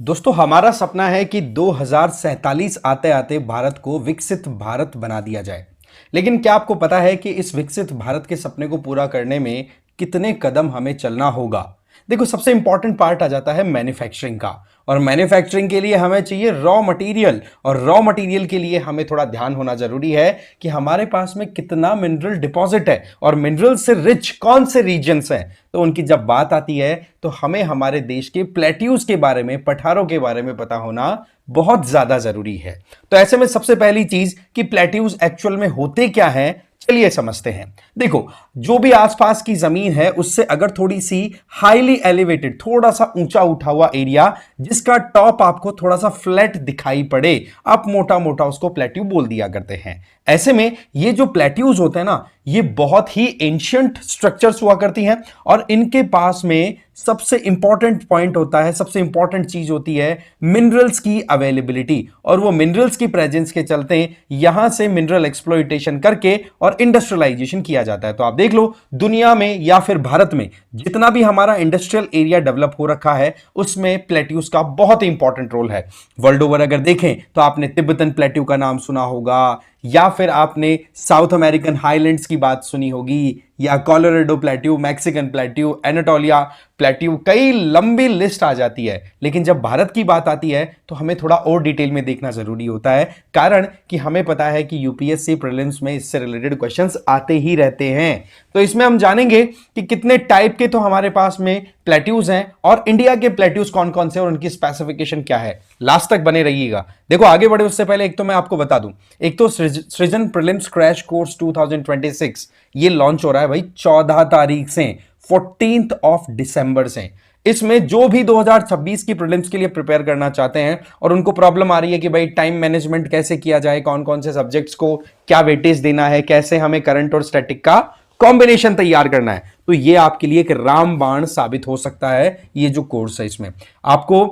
दोस्तों हमारा सपना है कि 2047 आते आते भारत को विकसित भारत बना दिया जाए। लेकिन क्या आपको पता है कि इस विकसित भारत के सपने को पूरा करने में कितने कदम हमें चलना होगा? देखो, सबसे इंपॉर्टेंट पार्ट आ जाता है मैन्युफैक्चरिंग का। और मैन्युफैक्चरिंग के लिए हमें चाहिए रॉ मटेरियल, और रॉ मटेरियल के लिए हमें थोड़ा ध्यान होना जरूरी है कि हमारे पास में कितना मिनरल डिपॉजिट है और मिनरल से रिच कौन से रीजन्स हैं। तो उनकी जब बात आती है तो हमें हमारे देश के प्लेट्यूज के बारे में, पठारों के बारे में पता होना बहुत ज्यादा जरूरी है। तो ऐसे में सबसे पहली चीज कि प्लेट्यूज एक्चुअल में होते क्या हैं, चलिए समझते हैं। देखो, जो भी आसपास की जमीन है उससे अगर थोड़ी सी हाईली एलिवेटेड, थोड़ा सा ऊंचा उठा हुआ एरिया जिसका टॉप आपको थोड़ा सा फ्लैट दिखाई पड़े, आप मोटा मोटा उसको प्लेट्यू बोल दिया करते हैं। ऐसे में ये जो प्लेट्यूज होते हैं ना, ये बहुत ही एंशियंट स्ट्रक्चर्स हुआ करती हैं और इनके पास में सबसे इंपॉर्टेंट पॉइंट होता है, सबसे इंपॉर्टेंट चीज होती है मिनरल्स की अवेलेबिलिटी। और वो मिनरल्स की प्रेजेंस के चलते यहां से मिनरल एक्सप्लॉइटेशन करके और इंडस्ट्रियलाइजेशन किया जाता है। तो आप देख लो, दुनिया में या फिर भारत में जितना भी हमारा इंडस्ट्रियल एरिया डेवलप हो रखा है उसमें प्लेट्यूज का बहुत ही इंपॉर्टेंट रोल है। वर्ल्ड ओवर अगर देखें तो आपने तिब्बतन प्लेट्यू का नाम सुना होगा, या फिर आपने साउथ अमेरिकन हाईलैंड्स की बात सुनी होगी, या Colorado plateau, Mexican plateau, Anatolia plateau, कई लंबी लिस्ट आ जाती है। लेकिन जब भारत की बात आती है तो हमें थोड़ा और डिटेल में देखना जरूरी होता है, कारण कि हमें पता है कि यूपीएससी प्रीलिम्स में इससे रिलेटेड क्वेश्चंस आते ही रहते हैं। तो इसमें हम जानेंगे कि कितने टाइप के तो हमारे पास में प्लेट्यूज हैं और इंडिया के प्लेट्यूज कौन कौन से और उनकी स्पेसिफिकेशन क्या है। लास्ट तक बने रहिएगा। देखो, आगे बढ़े उससे पहले एक तो मैं आपको बता दूं, एक तो सृजन प्रीलिम्स क्रैश कोर्स 2026 ये लॉन्च हो रहा है भाई 14 तारीख से, 14th ऑफ दिसंबर से। इसमें जो भी 2026 की प्रीलिम्स के लिए प्रिपेयर करना चाहते हैं और उनको प्रॉब्लम आ रही है कि भाई टाइम मैनेजमेंट कैसे किया जाए, कौन कौन से सब्जेक्ट्स को क्या वेटेज देना है, कैसे हमें करंट और स्टैटिक का कॉम्बिनेशन तैयार करना है, तो ये आपके लिए एक रामबाण साबित हो सकता है। ये जो कोर्स है इसमें आपको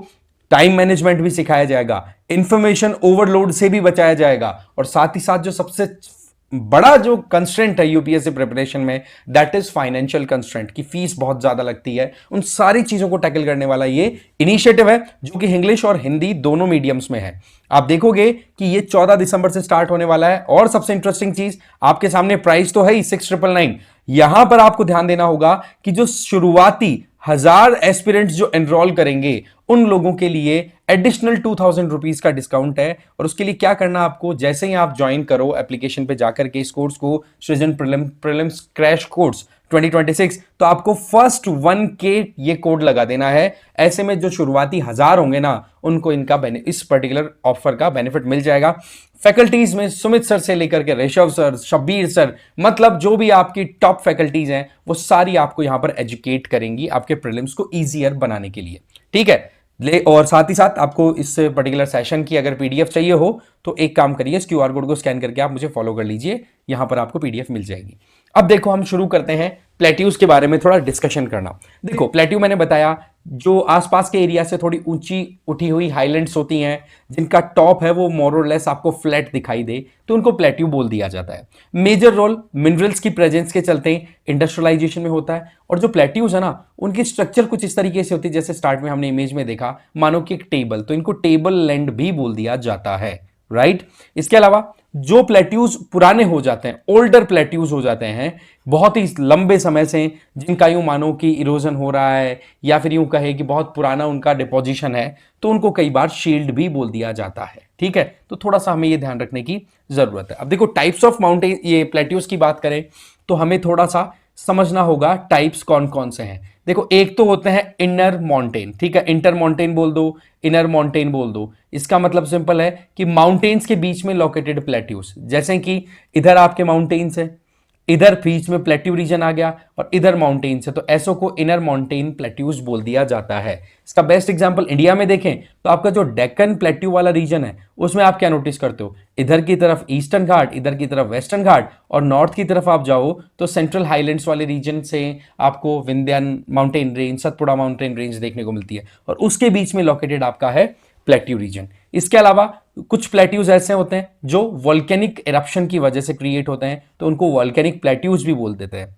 टाइम मैनेजमेंट भी सिखाया जाएगा, इंफॉर्मेशन ओवरलोड से भी बचाया जाएगा, और साथ ही साथ जो सबसे बड़ा जो कंस्ट्रेंट है यूपीएससी प्रिपरेशन में, दैट इज फाइनेंशियल कंस्ट्रेंट, की फीस बहुत ज्यादा लगती है। उन सारी चीजों को टैकल करने वाला ये इनिशिएटिव है जो कि इंग्लिश और हिंदी दोनों मीडियम्स में है। आप देखोगे कि ये 14 दिसंबर से स्टार्ट होने वाला है। और सबसे इंटरेस्टिंग चीज, आपके सामने प्राइस तो है ही 6,999। यहां पर आपको ध्यान देना होगा कि जो शुरुआती 1,000 एस्पिरेंट्स जो एनरोल करेंगे उन लोगों के लिए एडिशनल 2,000 रुपीज का डिस्काउंट है। और उसके लिए क्या करना, आपको जैसे ही आप ज्वाइन करो एप्लीकेशन पे जाकर के इस कोर्स को, सृजन प्रीलिम्स क्रैश कोर्स 2026, तो आपको फर्स्ट 1K ये कोड लगा देना है। ऐसे में जो शुरुआती 1,000 होंगे ना, उनको इनका इस पर्टिकुलर ऑफर का बेनिफिट मिल जाएगा। फैकल्टीज में सुमित सर से लेकर के ऋषभ सर, शब्बीर सर, मतलब जो भी आपकी टॉप फैकल्टीज हैं वो सारी आपको यहां पर एजुकेट करेंगी आपके प्रीलिम्स को इजियर बनाने के लिए। ठीक है, और साथ ही साथ आपको इस पर्टिकुलर सेशन की अगर पीडीएफ चाहिए हो तो एक काम करिए, इस क्यूआर कोड को स्कैन करके आप मुझे फॉलो कर लीजिए, यहां पर आपको पीडीएफ मिल जाएगी। अब देखो, हम शुरू करते हैं प्लेट्यूज के बारे में थोड़ा डिस्कशन करना। देखो, प्लेट्यू मैंने बताया जो आसपास के एरिया से थोड़ी ऊंची उठी हुई हाईलैंड्स होती हैं, जिनका टॉप है वो मोर और लेस आपको फ्लैट दिखाई दे, तो उनको प्लेट्यू बोल दिया जाता है। मेजर रोल मिनरल्स की प्रेजेंस के चलते इंडस्ट्रियलाइजेशन में होता है। और जो प्लेट्यूज है ना, उनकी स्ट्रक्चर कुछ इस तरीके से होती है, जैसे स्टार्ट में हमने इमेज में देखा, मानो कि एक टेबल, तो इनको टेबल लैंड भी बोल दिया जाता है। राइट। इसके अलावा जो प्लेट्यूज पुराने हो जाते हैं, ओल्डर प्लेट्यूज हो जाते हैं, बहुत ही लंबे समय से, जिनका यूं मानो कि इरोजन हो रहा है या फिर यूं कहे कि बहुत पुराना उनका डिपोजिशन है, तो उनको कई बार शील्ड भी बोल दिया जाता है। ठीक है, तो थोड़ा सा हमें यह ध्यान रखने की जरूरत है। अब देखो, टाइप्स ऑफ माउंटेन, ये प्लेट्यूज की बात करें तो हमें थोड़ा सा समझना होगा टाइप्स कौन कौन से हैं। देखो, एक तो होते हैं इनर माउंटेन, ठीक है, इंटर माउंटेन बोल दो, इनर माउंटेन बोल दो। इसका मतलब सिंपल है कि माउंटेन्स के बीच में लोकेटेड प्लेट्यूज, जैसे कि इधर आपके माउंटेन्स है, इधर बीच में प्लेट्यू रीजन आ गया और इधर माउंटेन्स है, तो ऐसो को इनर माउंटेन प्लेट्यूज बोल दिया जाता है। इसका बेस्ट एग्जांपल इंडिया में देखें तो आपका जो डेक्कन प्लेट्यू वाला रीजन है उसमें आप क्या नोटिस करते हो, इधर की तरफ ईस्टर्न घाट, इधर की तरफ वेस्टर्न घाट, और नॉर्थ की तरफ आप जाओ तो सेंट्रल हाईलैंड्स वाले रीजन से आपको Vindhyan mountain range, Satpura mountain range देखने को मिलती है, और उसके बीच में लोकेटेड आपका है प्लेट्यू रीजन। इसके अलावा कुछ प्लेट्यूज ऐसे होते हैं जो वोल्केनिक इरप्शन की वजह से क्रिएट होते हैं, तो उनको वोल्केनिक प्लेट्यूज भी बोल देते हैं।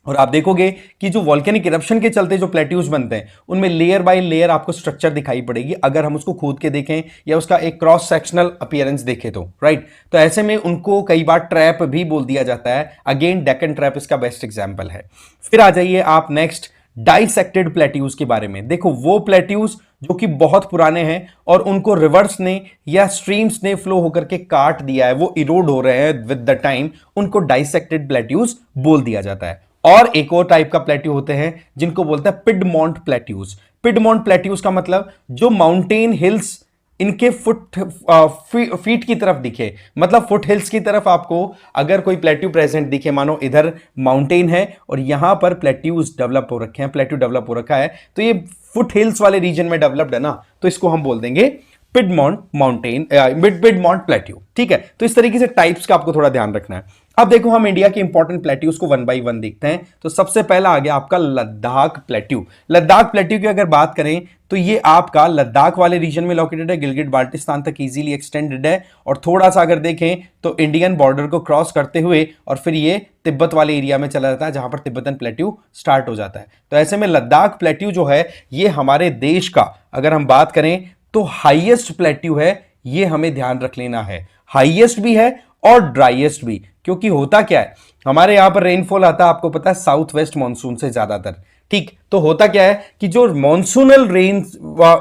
और आप देखोगे कि जो वॉल्केनिक इरप्शन के चलते जो प्लेट्यूज बनते हैं उनमें लेयर बाय लेयर आपको स्ट्रक्चर दिखाई पड़ेगी अगर हम उसको खोद के देखें या उसका एक क्रॉस सेक्शनल अपीयरेंस देखें तो राइट। तो ऐसे में उनको कई बार ट्रैप भी बोल दिया जाता है। अगेन डेक्कन ट्रैप इसका बेस्ट एग्जाम्पल है। फिर आ जाइए आप नेक्स्ट डाइसेक्टेड प्लेट्यूज के बारे में। देखो वो प्लेट्यूज जो कि बहुत पुराने हैं और उनको रिवर्स ने या स्ट्रीम्स ने फ्लो होकर के काट दिया है, वो इरोड हो रहे हैं विद द टाइम, उनको डाइसेक्टेड प्लेट्यूज बोल दिया जाता है। और एक और टाइप का प्लेट्यू होते हैं जिनको बोलते हैं पिडमोंट प्लेट्यूज। पिडमोंट प्लेट्यूज का मतलब जो माउंटेन हिल्स इनके फीट की तरफ दिखे, मतलब फुट हिल्स की तरफ आपको अगर कोई प्लेट्यू प्रेजेंट दिखे, मानो इधर माउंटेन है और यहां पर प्लेट्यूज डेवलप हो रखे हैं, प्लेट्यू डेवलप हो रखा है, तो ये फुट हिल्स वाले रीजन में डेवलप्ड है ना, तो इसको हम बोल देंगे पिडमोंट माउंटेन, पिडमोंट प्लेट्यू। ठीक है, तो इस तरीके से टाइप्स का आपको थोड़ा ध्यान रखना है। अब देखो हम इंडिया के इंपॉर्टेंट प्लेट्यूज को वन बाय वन देखते हैं। तो सबसे पहला आ गया आपका लद्दाख प्लेट्यू। लद्दाख प्लेट्यू की अगर बात करें तो ये आपका लद्दाख वाले रीजन में लोकेटेड है, गिलगिट बाल्टिस्तान तक इजीली एक्सटेंडेड है और थोड़ा सा अगर देखें तो इंडियन बॉर्डर को क्रॉस करते हुए और फिर ये तिब्बत वाले एरिया में चला जाता है जहां पर तिब्बतन प्लेट्यू स्टार्ट हो जाता है। तो ऐसे में लद्दाख प्लेट्यू जो है ये हमारे देश का अगर हम बात करें तो हाईएस्ट प्लेट्यू है, ये हमें ध्यान रख लेना है। हाईएस्ट भी है और ड्राइएस्ट भी, क्योंकि होता क्या है हमारे यहां पर रेनफॉल आता है आपको पता है साउथ वेस्ट मानसून से ज्यादातर। ठीक, तो होता क्या है कि जो मॉनसूनल रेन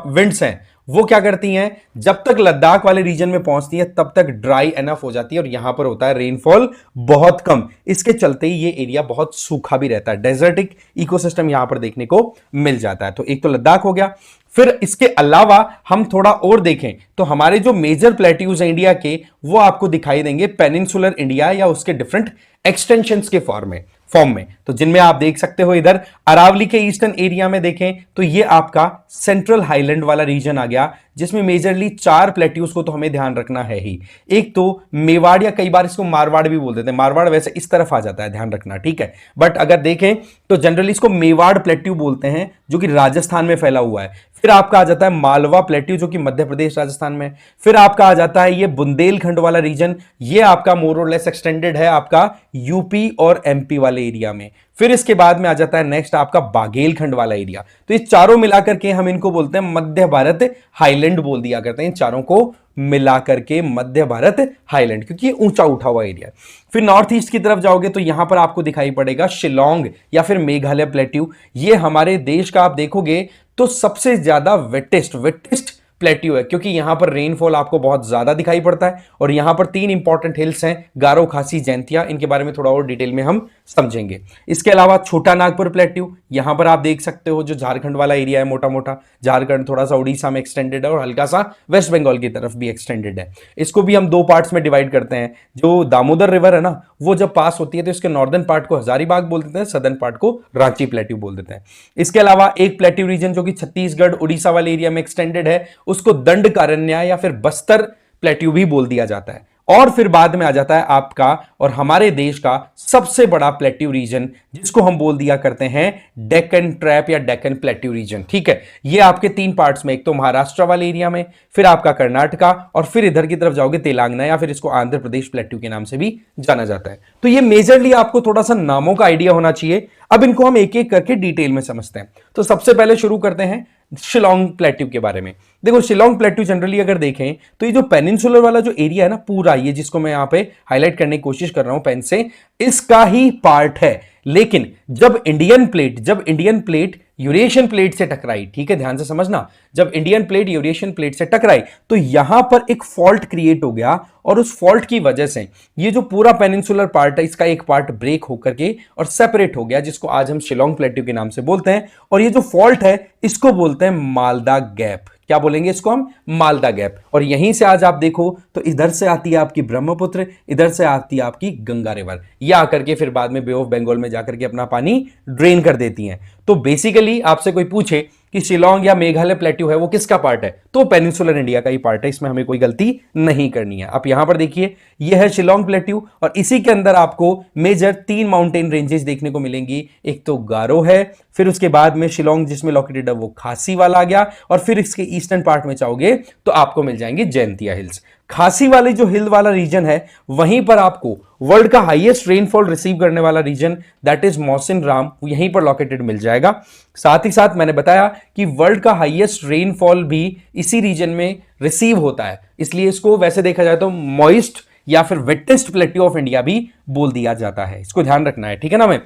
विंड्स हैं वो क्या करती हैं, जब तक लद्दाख वाले रीजन में पहुंचती है तब तक ड्राई एनफ हो जाती है और यहां पर होता है रेनफॉल बहुत कम। इसके चलते ही ये एरिया बहुत सूखा भी रहता है, डेजर्टिक इकोसिस्टम यहां पर देखने को मिल जाता है। तो एक तो लद्दाख हो गया। फिर इसके अलावा हम थोड़ा और देखें तो हमारे जो मेजर प्लेट्यूज हैं इंडिया के वो आपको दिखाई देंगे पेनिनसुलर इंडिया या उसके डिफरेंट एक्सटेंशंस के फॉर्म में। तो जिनमें आप देख सकते हो इधर अरावली के ईस्टर्न एरिया में देखें तो ये आपका सेंट्रल हाईलैंड वाला रीजन आ गया, जिसमें मेजरली 4 प्लेट्यूज को तो हमें ध्यान रखना है ही। एक तो मेवाड़ या कई बार इसको मारवाड़ भी बोल देते हैं, मारवाड़ वैसे इस तरफ आ जाता है, ध्यान रखना, ठीक है। बट अगर देखें तो जनरली इसको मेवाड़ प्लेट्यू बोलते हैं जो कि राजस्थान में फैला हुआ है। फिर आपका आ जाता है मालवा प्लेट्यू जो कि मध्य प्रदेश राजस्थान में। फिर आपका आ जाता है ये बुंदेलखंड वाला रीजन, ये आपका मोर और लेस एक्सटेंडेड है आपका यूपी और एमपी वाले एरिया में। फिर इसके बाद में आ जाता है नेक्स्ट आपका बाघेलखंड वाला एरिया। तो ये चारों मिलाकर के हम इनको बोलते हैं मध्य भारत हाईलैंड बोल दिया करते हैं, इन चारों को मिलाकर के मध्य भारत हाईलैंड, क्योंकि ये ऊंचा उठा हुआ एरिया है। फिर नॉर्थ ईस्ट की तरफ जाओगे तो यहां पर आपको दिखाई पड़ेगा शिलोंग या फिर मेघालय प्लेट्यू। ये हमारे देश का आप देखोगे तो सबसे ज्यादा वेटेस्ट प्लेट्यू है, क्योंकि यहां पर रेनफॉल आपको बहुत ज्यादा दिखाई पड़ता है और यहां पर 3 इंपॉर्टेंट हिल्स हैं, गारो, खासी, जैंतिया। इनके बारे में थोड़ा और डिटेल में हम समझेंगे। इसके अलावा छोटा नागपुर प्लेट्यू, यहां पर आप देख सकते हो जो झारखंड वाला एरिया है, मोटा मोटा झारखंड, थोड़ा सा उड़ीसा में एक्सटेंडेड है और हल्का सा वेस्ट बंगाल की तरफ भी एक्सटेंडेड है। इसको भी हम 2 पार्ट्स में डिवाइड करते हैं। जो दामोदर रिवर है ना, वो जब पास होती है तो इसके नॉर्दर्न पार्ट को हजारीबाग बोल देते हैं, सदर्न पार्ट को रांची प्लेट्यू बोल देते हैं। इसके अलावा एक प्लेट्यू रीजन जो कि छत्तीसगढ़ उड़ीसा वाले एरिया में एक्सटेंडेड है, उसको दंडकारण्य या फिर बस्तर प्लेट्यू भी बोल दिया जाता है। और फिर बाद में आ जाता है आपका और हमारे देश का सबसे बड़ा प्लेट्यू रीजन, जिसको हम बोल दिया करते हैं डेक्कन ट्रैप या डेक्कन प्लेट्यू रीजन। ठीक है, ये आपके 3 पार्ट्स में, एक तो महाराष्ट्र वाले एरिया में, फिर आपका कर्नाटका और फिर इधर की तरफ जाओगे तेलंगाना या फिर इसको आंध्र प्रदेश प्लेट्यू के नाम से भी जाना जाता है। तो ये मेजरली आपको थोड़ा सा नामों का आइडिया होना चाहिए। अब इनको हम एक एक करके डिटेल में समझते हैं। तो सबसे पहले शुरू करते हैं शिलोंग प्लेट्यू के बारे में। देखो शिलोंग प्लेट्यू जनरली अगर देखें तो ये जो पेनिनसुलर वाला जो एरिया है ना पूरा, ये जिसको मैं यहां पे हाईलाइट करने की कोशिश कर रहा हूं पेन से, इसका ही पार्ट है। लेकिन जब इंडियन प्लेट यूरेशियन प्लेट से टकराई, ठीक है ध्यान से समझना, जब इंडियन प्लेट यूरेशियन प्लेट से टकराई तो यहां पर एक फॉल्ट क्रिएट हो गया और उस फॉल्ट की वजह से ये जो पूरा पेनिनसुलर पार्ट है इसका एक पार्ट ब्रेक होकर के और सेपरेट हो गया, जिसको आज हम शिलोंग प्लेट्यू के नाम से बोलते हैं। और ये जो फॉल्ट है इसको बोलते हैं मालदा गैप। क्या बोलेंगे इसको हम? मालदा गैप। और यहीं से आज आप देखो तो इधर से आती है आपकी ब्रह्मपुत्र, इधर से आती है आपकी गंगा रिवर, ये आकर के फिर बाद में बे ऑफ बंगाल में जाकर के अपना पानी ड्रेन कर देती हैं। तो बेसिकली आपसे कोई पूछे कि शिलोंग या मेघालय प्लेट्यू है वो किसका पार्ट है, तो पेनिनसुलर इंडिया का ही पार्ट है, इसमें हमें कोई गलती नहीं करनी है। आप यहां पर देखिए ये है शिलोंग प्लेट्यू और इसी के अंदर आपको मेजर 3 माउंटेन रेंजेस देखने को मिलेंगी। एक तो गारो है, फिर उसके बाद में शिलोंग जिसमें लोकेटेड है वो खासी वाला आ गया, और फिर इसके ईस्टर्न पार्ट में चाहोगे तो आपको मिल जाएंगे जैंतिया हिल्स। खासी वाली जो हिल वाला रीजन है वहीं पर आपको वर्ल्ड का हाईएस्ट रेनफॉल रिसीव करने वाला रीजन दैट इज मौसिन राम यहीं पर लोकेटेड मिल जाएगा। साथ ही साथ मैंने बताया कि वर्ल्ड का हाईएस्ट रेनफॉल भी इसी रीजन में रिसीव होता है, इसलिए इसको वैसे देखा जाए तो मॉइस्ट या फिर वेटेस्ट प्लेट्यू ऑफ इंडिया भी बोल दिया जाता है। इसको ध्यान रखना है, ठीक है ना। मैं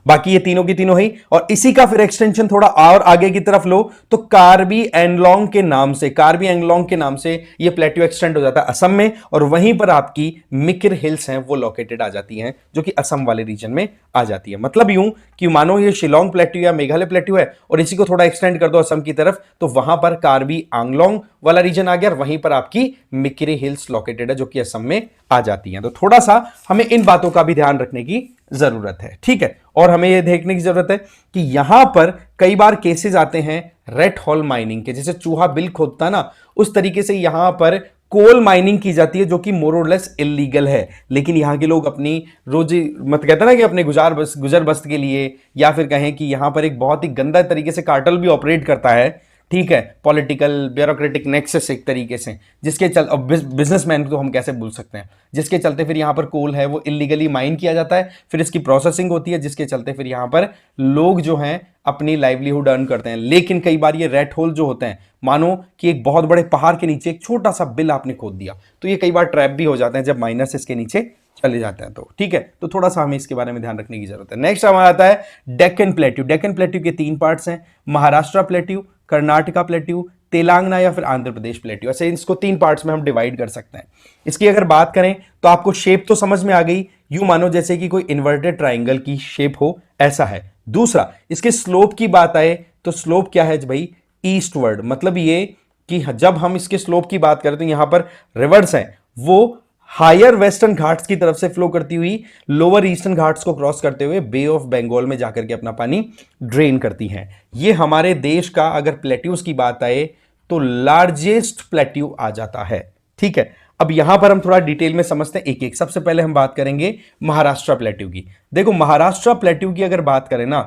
बाकी ये तीनों की तीनों ही, और इसी का फिर एक्सटेंशन थोड़ा और आगे की तरफ लो तो कार्बी एंगलोंग के नाम से, कार्बी एंगलोंग के नाम से ये प्लेट्यू एक्सटेंड हो जाता है असम में, और वहीं पर आपकी मिकिर हिल्स हैं वो लोकेटेड आ जाती हैं जो कि असम वाले रीजन में आ जाती है। मतलब यूं कि मानो ये शिलोंग प्लेट्यू या मेघालय प्लेट्यू है और इसी को थोड़ा एक्सटेंड कर दो असम की तरफ, तो वहां पर कार्बी आंगलोंग वाला रीजन आ गया और वहीं पर आपकी मिकिरी हिल्स लोकेटेड है जो कि असम में आ जाती हैं। तो थोड़ा सा हमें इन बातों का भी ध्यान रखने की जरूरत है, ठीक है। और हमें यह देखने की जरूरत है कि यहां पर कई बार केसेस आते हैं रेड हॉल माइनिंग के, जैसे चूहा बिल खोदता ना उस तरीके से यहां पर कोल माइनिंग की जाती है जो कि मोर और लेस इलीगल है, लेकिन यहाँ के लोग अपनी रोजी मत कहते ना कि अपने गुजर बसत के लिए, या फिर कहें कि यहाँ पर एक बहुत ही गंदा तरीके से कार्टेल भी ऑपरेट करता है, ठीक है, पॉलिटिकल ब्यूरोक्रेटिक नेक्सस एक तरीके से, जिसके चल बिजनेसमैन तो हम कैसे बोल सकते हैं, जिसके चलते फिर यहाँ पर कोल है वो इलीगली माइन किया जाता है, फिर इसकी प्रोसेसिंग होती है जिसके चलते फिर यहाँ पर लोग जो हैं अपनी लाइवलीहुड अर्न करते हैं। लेकिन कई बार ये रेड होल जो होते हैं, मानो कि एक बहुत बड़े पहाड़ के नीचे एक छोटा सा बिल आपने खोद दिया, तो ये कई बार ट्रैप भी हो जाते हैं जब माइनर्स इसके नीचे चले जाते हैं, तो ठीक है। तो थोड़ा सा हमें इसके बारे में ध्यान रखने की जरूरत है। नेक्स्ट हमारा आता है डेक्कन प्लेट्यू। डेक्कन प्लेट्यू के तीन पार्ट्स हैं, महाराष्ट्र प्लेट्यू, कर्नाटका प्लेट्यू, तेलंगाना या फिर आंध्र प्रदेश प्लेट्यू, ऐसे इसको तीन पार्ट्स में हम डिवाइड कर सकते हैं। इसकी अगर बात करें तो आपको शेप तो समझ में आ गई, यूं मानो जैसे कि कोई इन्वर्टेड ट्राइंगल की शेप हो, ऐसा है। दूसरा, इसके स्लोप की बात आए तो स्लोप क्या है भाई, ईस्टवर्ड, मतलब ये कि जब हम इसके स्लोप की बात करें तो यहां पर रिवर्स है वो हायर वेस्टर्न घाट्स की तरफ से फ्लो करती हुई लोअर ईस्टर्न घाट्स को क्रॉस करते हुए बे ऑफ बंगाल में जाकर के अपना पानी ड्रेन करती हैं। ये हमारे देश का अगर प्लेट्यूज की बात आए तो लार्जेस्ट प्लेट्यू आ जाता है, ठीक है। अब यहां पर हम थोड़ा डिटेल में समझते हैं एक एक। सबसे पहले हम बात करेंगे महाराष्ट्र प्लेट्यू की। देखो महाराष्ट्र प्लेट्यू की अगर बात करें ना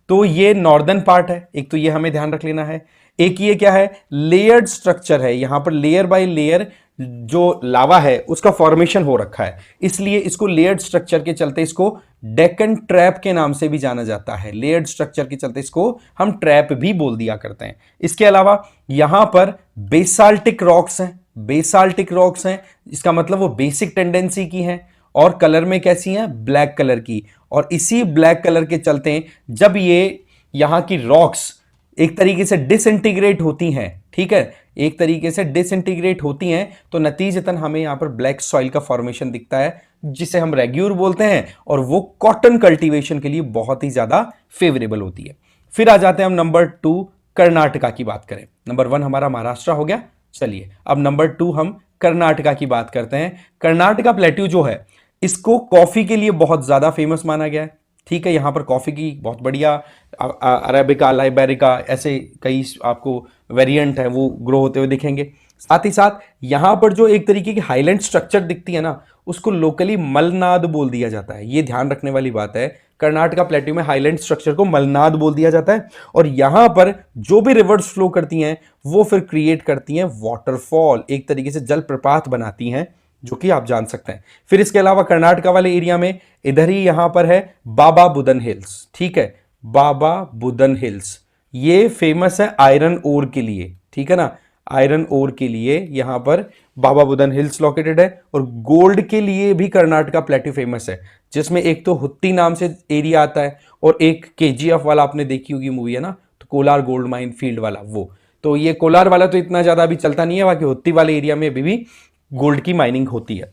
तो ये नॉर्दर्न पार्ट है, एक तो ये हमें ध्यान रख लेना है। एक ये क्या है, लेयर्ड स्ट्रक्चर है, यहां पर लेयर बाय लेयर जो लावा है उसका फॉर्मेशन हो रखा है, इसलिए इसको लेयर्ड स्ट्रक्चर के चलते इसको डेक्कन ट्रैप के नाम से भी जाना जाता है। लेयर्ड स्ट्रक्चर के चलते इसको हम ट्रैप भी बोल दिया करते हैं। इसके अलावा यहां पर बेसाल्टिक रॉक्स हैं, बेसाल्टिक रॉक्स हैं, इसका मतलब वो बेसिक टेंडेंसी की हैं और कलर में कैसी हैं, ब्लैक कलर की। और इसी ब्लैक कलर के चलते जब ये यहां की रॉक्स एक तरीके से डिसइंटीग्रेट होती हैं, ठीक है, एक तरीके से डिसइंटीग्रेट होती हैं, तो नतीजतन हमें यहां पर ब्लैक सॉइल का फॉर्मेशन दिखता है जिसे हम रेग्यूर बोलते हैं, और वो कॉटन कल्टीवेशन के लिए बहुत ही ज्यादा फेवरेबल होती है। फिर आ जाते हैं हम नंबर 2 कर्नाटका की बात करें। नंबर 1 हमारा महाराष्ट्र हो गया, चलिए अब नंबर 2 हम कर्नाटका की बात करते हैं। कर्नाटका प्लेट्यू जो है इसको कॉफी के लिए बहुत ज्यादा फेमस माना गया है, ठीक है। यहां पर कॉफी की बहुत बढ़िया अरेबिका, लाइबेरिका, ऐसे कई आपको वेरिएंट है वो ग्रो होते हुए दिखेंगे। साथ ही साथ यहां पर जो एक तरीके की हाईलैंड स्ट्रक्चर दिखती है ना उसको लोकली मलनाद बोल दिया जाता है। ये ध्यान रखने वाली बात है, कर्नाटका प्लेट्यू में हाईलैंड स्ट्रक्चर को मलनाद बोल दिया जाता है, और यहां पर जो भी रिवर्स फ्लो करती हैं वो फिर क्रिएट करती हैं वाटरफॉल, एक तरीके से जलप्रपात बनाती हैं, जो कि आप जान सकते हैं। फिर इसके अलावा कर्नाटका वाले एरिया में इधर ही यहां पर है बाबा बुदन हिल्स, ठीक है, बाबा बुदन हिल्स, ये फेमस है आयरन ओर के लिए, ठीक है ना, आयरन ओर के लिए यहां पर बाबा बुदन हिल्स लोकेटेड है। और गोल्ड के लिए भी कर्नाटका प्लेट्यू फेमस है, जिसमें एक तो हुत्ती नाम से एरिया आता है और एक केजीएफ वाला आपने देखी होगी मूवी है ना, तो कोलार गोल्ड माइन फील्ड वाला, वो तो ये कोलार वाला तो इतना ज्यादा अभी चलता नहीं है, बाकी हुत्ती वाले एरिया में अभी भी गोल्ड की माइनिंग होती है।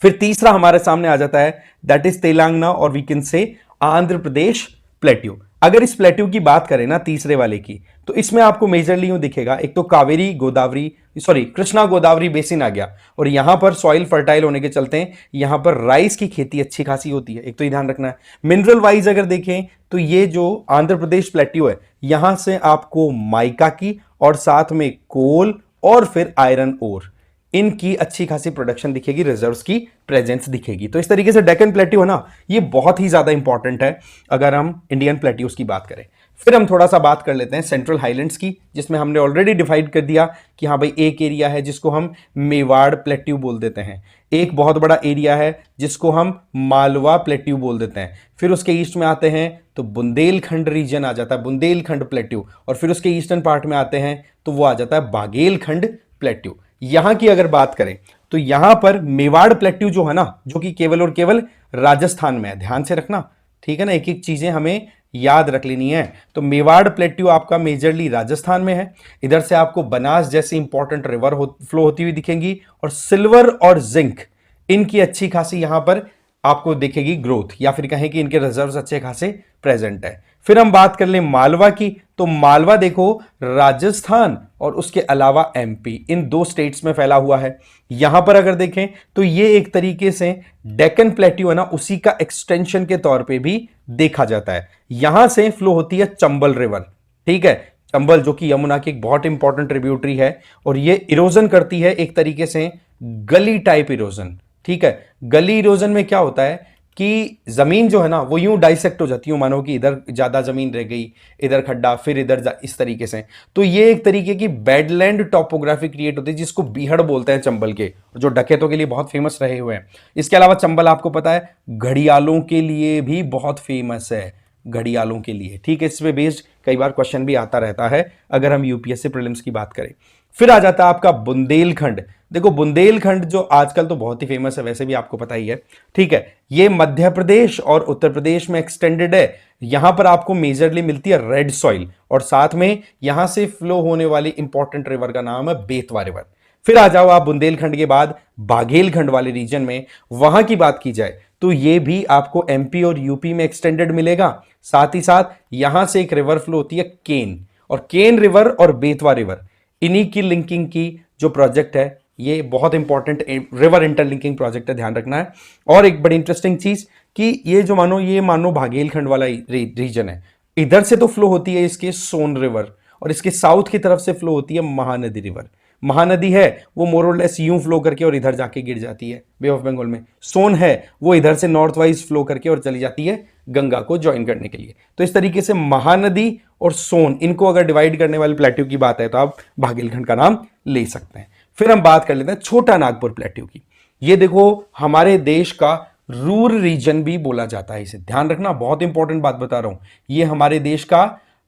फिर तीसरा हमारे सामने आ जाता है दैट इज तेलंगाना, और we can say Andhra Pradesh plateau. अगर इस प्लेट्यू की बात करें ना तीसरे वाले की, तो इसमें आपको मेजरली यूं दिखेगा, एक तो कावेरी गोदावरी कृष्णा गोदावरी बेसिन आ गया, और यहां पर सॉइल फर्टाइल होने के चलते यहां पर राइस की खेती अच्छी खासी होती है, एक तो ये ध्यान रखना है। मिनरल वाइज अगर देखें तो ये जो आंध्र प्रदेश प्लेट्यू है यहां से आपको माइका की और साथ में कोल और फिर आयरन ओर, इनकी अच्छी खासी प्रोडक्शन दिखेगी, रिजर्व्स की प्रेजेंस दिखेगी। तो इस तरीके से डेक्कन प्लेट्यू है ना, ये बहुत ही ज्यादा इंपॉर्टेंट है अगर हम इंडियन प्लेट्यूज की बात करें। फिर हम थोड़ा सा बात कर लेते हैं सेंट्रल हाईलैंड्स की, जिसमें हमने ऑलरेडी डिवाइड कर दिया कि हाँ भाई एक एरिया है जिसको हम मेवाड़ प्लेट्यू बोल देते हैं, एक बहुत बड़ा एरिया है जिसको हम मालवा प्लेट्यू बोल देते हैं, फिर उसके ईस्ट में आते हैं तो बुंदेलखंड रीजन आ जाता है, बुंदेलखंड प्लेट्यू, और फिर उसके ईस्टर्न पार्ट में आते हैं तो वो आ जाता है बाघेलखंड प्लेट्यू। यहां की अगर बात करें तो यहां पर मेवाड़ प्लेट्यू जो है ना, जो कि केवल और केवल राजस्थान में है, ध्यान से रखना, ठीक है ना, एक एक चीजें हमें याद रख लेनी है। तो मेवाड़ प्लेट्यू आपका मेजरली राजस्थान में है, इधर से आपको बनास जैसी इंपॉर्टेंट रिवर फ्लो होती हुई दिखेंगी, और सिल्वर और जिंक इनकी अच्छी खासी यहां पर आपको दिखेगी ग्रोथ, या फिर कहें कि इनके रिजर्व्स अच्छे खासे प्रेजेंट है। फिर हम बात कर लें मालवा की, तो मालवा देखो राजस्थान और उसके अलावा एमपी, इन दो स्टेट्स में फैला हुआ है। यहां पर अगर देखें तो ये एक तरीके से डेक्कन प्लेट्यू है ना, उसी का एक्सटेंशन के तौर पे भी देखा जाता है। यहां से फ्लो होती है चंबल रिवर, ठीक है, चंबल जो कि यमुना की एक बहुत इंपॉर्टेंट ट्रिब्यूटरी है, और ये इरोजन करती है एक तरीके से गली टाइप इरोजन, ठीक है। गली इरोजन में क्या होता है कि जमीन जो है ना वो यूं डाइसेक्ट हो जाती है, मानो कि इधर ज्यादा जमीन रह गई, इधर खड्डा, फिर इधर इस तरीके से, तो ये एक तरीके की बेडलैंड टॉपोग्राफी क्रिएट होती है, जिसको बीहड़ बोलते हैं चंबल के, जो डकैतों के लिए बहुत फेमस रहे हुए हैं। इसके अलावा चंबल आपको पता है घड़ियालों के लिए भी बहुत फेमस है, घड़ियालों के लिए, ठीक है। इस पे बेस्ड कई बार क्वेश्चन भी आता रहता है अगर हम यूपीएससी प्रीलिम्स की बात करें। फिर आ जाता है आपका बुंदेलखंड। देखो बुंदेलखंड जो आजकल तो बहुत ही फेमस है, वैसे भी आपको पता ही है, ठीक है, ये मध्य प्रदेश और उत्तर प्रदेश में एक्सटेंडेड है। यहां पर आपको मेजरली मिलती है रेड सॉइल, और साथ में यहां से फ्लो होने वाली इंपॉर्टेंट रिवर का नाम है बेतवा रिवर। फिर आ जाओ आप बुंदेलखंड के बाद बाघेलखंड वाले रीजन में, वहां की बात की जाए तो ये भी आपको एमपी और यूपी में एक्सटेंडेड मिलेगा। साथ ही साथ यहां से एक रिवर फ्लो होती है केन, और केन रिवर और बेतवा रिवर, इन्हीं की लिंकिंग की जो प्रोजेक्ट है, ये बहुत इंपॉर्टेंट रिवर इंटरलिंकिंग प्रोजेक्ट है, ध्यान रखना है। और एक बड़ी इंटरेस्टिंग चीज कि ये मानो बाघेलखंड वाला रीजन है, इधर से तो फ्लो होती है इसके सोन रिवर, और इसके साउथ की तरफ से फ्लो होती है महानदी रिवर। महानदी है वो मोर और लेस यूं फ्लो करके और इधर जाके गिर जाती है बे ऑफ बंगाल में। सोन है वो इधर से नॉर्थ वाइज फ्लो करके और चली जाती है गंगा को ज्वाइन करने के लिए। तो इस तरीके से महानदी और सोन, इनको अगर डिवाइड करने वाले प्लेट्यू की बात है तो आप बाघेलखंड का नाम ले सकते हैं। फिर हम बात कर लेते हैं छोटा नागपुर प्लेट्यू की। ये देखो हमारे देश का रूर रीजन भी बोला जाता है, इसे ध्यान रखना, बहुत इंपॉर्टेंट बात बता रहा हूं। ये हमारे देश का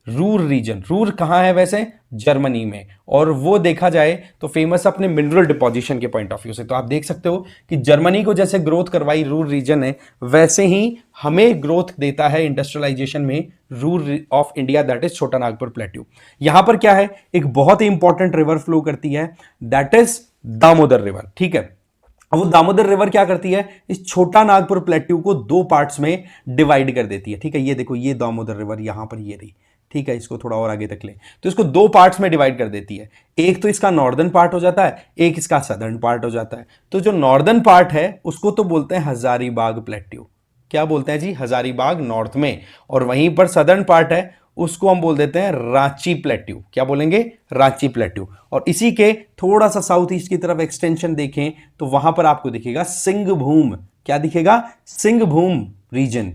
रूर रीजन, रूर कहां है वैसे, जर्मनी में, और वो देखा जाए तो फेमस अपने मिनरल डिपोजिशन के पॉइंट ऑफ व्यू से। तो आप देख सकते हो कि जर्मनी को जैसे ग्रोथ करवाई रूर रीजन है, वैसे ही हमें ग्रोथ देता है इंडस्ट्रियलाइजेशन में Ruhr of India, that is छोटा नागपुर प्लेट्यू। यहां पर क्या है, एक बहुत ही इंपॉर्टेंट रिवर फ्लो करती है, दैट इज दामोदर रिवर, ठीक है। अब वो दामोदर रिवर क्या करती है, इस छोटा नागपुर प्लेट्यू को दो पार्ट्स में डिवाइड कर देती है, ठीक है। ये देखो ये दामोदर रिवर यहां पर ये रही, ठीक है, इसको थोड़ा और आगे तक ले, तो इसको दो पार्ट्स में डिवाइड कर देती है। एक तो इसका नॉर्दर्न पार्ट हो जाता है, एक इसका सदर्न पार्ट हो जाता है। तो जो नॉर्दर्न पार्ट है उसको तो बोलते हैं हजारीबाग प्लेट्यू, क्या बोलते हैं जी, हजारीबाग नॉर्थ में, और वहीं पर सदर्न पार्ट है उसको हम बोल देते हैं रांची प्लेट्यू, क्या बोलेंगे, रांची प्लेट्यू। और इसी के थोड़ा सा साउथ ईस्ट की तरफ एक्सटेंशन देखें तो वहां पर आपको दिखेगा सिंहभूम, क्या दिखेगा, सिंहभूम रीजन,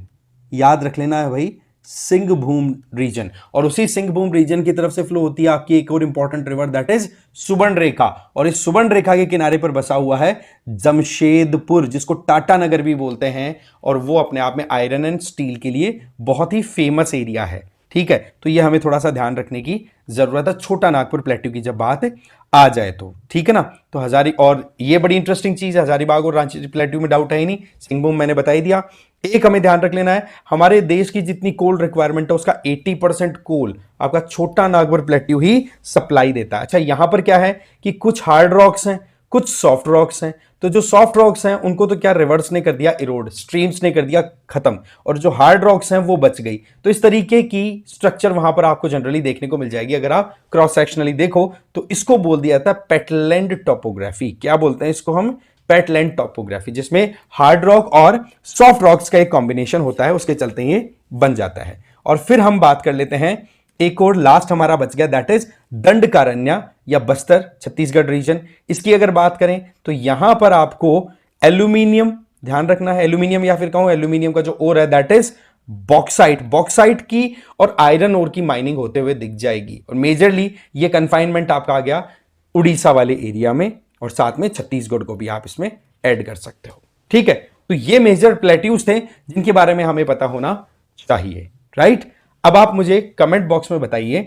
याद रख लेना है भाई, सिंहभूम रीजन। और उसी सिंहभूम रीजन की तरफ से फ्लो होती है आपकी एक और इंपॉर्टेंट रिवर, दैट इज सुबर्ण रेखा, और इस सुबर्ण रेखा के किनारे पर बसा हुआ है जमशेदपुर, जिसको टाटा नगर भी बोलते हैं, और वो अपने आप में आयरन एंड स्टील के लिए बहुत ही फेमस एरिया है, ठीक है। तो ये हमें थोड़ा सा ध्यान रखने की जरूरत है छोटा नागपुर प्लेट्यू की जब बात आ जाए तो, ठीक है ना। तो हजारी, और ये बड़ी इंटरेस्टिंग चीज है, हजारीबाग और रांची प्लेट्यू में डाउट है ही नहीं, सिंहभूम मैंने बता ही दिया। एक हमें ध्यान रख लेना है, हमारे देश की जितनी कोल रिक्वायरमेंट है उसका 80% कोल आपका छोटा नागपुर प्लेट्यू ही सप्लाई देता है। अच्छा यहां पर क्या है कि कुछ हार्ड रॉक्स हैं, कुछ सॉफ्ट रॉक्स हैं, तो जो सॉफ्ट रॉक्स हैं उनको तो क्या रिवर्स ने कर दिया इरोड, स्ट्रीम्स ने कर दिया खत्म, और जो हार्ड रॉक्स हैं वो बच गई। तो इस तरीके की स्ट्रक्चर वहां पर आपको जनरली देखने को मिल जाएगी। अगर आप क्रॉस सेक्शनली देखो तो इसको बोल दिया जाता है पेटलैंड टॉपोग्राफी, क्या बोलते हैं इसको हम, पेटलैंड टॉपोग्राफी, जिसमें हार्ड रॉक और सॉफ्ट रॉक्स का एक कॉम्बिनेशन होता है, उसके चलते ये बन जाता है। और फिर हम बात कर लेते हैं एक और लास्ट हमारा बच गया, दैट इज दंडकारण्य या बस्तर छत्तीसगढ़ रीजन। इसकी अगर बात करें तो यहां पर आपको एल्यूमिनियम, ध्यान रखना है, एल्यूमिनियम या फिर कहूं एल्यूमिनियम का जो ओर है दैट इज बॉक्साइट बॉक्साइट की और आयरन ओर की माइनिंग होते हुए दिख जाएगी। और मेजरली ये कन्फाइनमेंट आपका आ गया उड़ीसा वाले एरिया में, और साथ में छत्तीसगढ़ को भी आप इसमें ऐड कर सकते हो। ठीक है, तो ये मेजर प्लेट्यूज थे जिनके बारे में हमें पता होना चाहिए, राइट। अब आप मुझे कमेंट बॉक्स में बताइए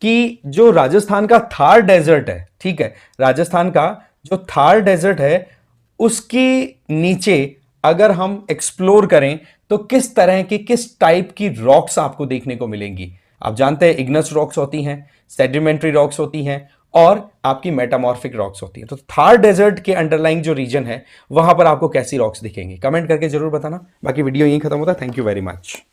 कि जो राजस्थान का थार डेजर्ट है, ठीक है, राजस्थान का जो थार डेजर्ट है उसके नीचे अगर हम एक्सप्लोर करें तो किस तरह की, किस टाइप की रॉक्स आपको देखने को मिलेंगी। आप जानते हैं इग्नस रॉक्स होती हैं, सेडिमेंट्री रॉक्स होती हैं, और आपकी मेटामॉर्फिक रॉक्स होती हैं। तो थार डेजर्ट के अंडरलाइंग जो रीजन है वहां पर आपको कैसी रॉक्स दिखेंगी, कमेंट करके जरूर बताना। बाकी वीडियो यहीं खत्म होता है। Thank you very much.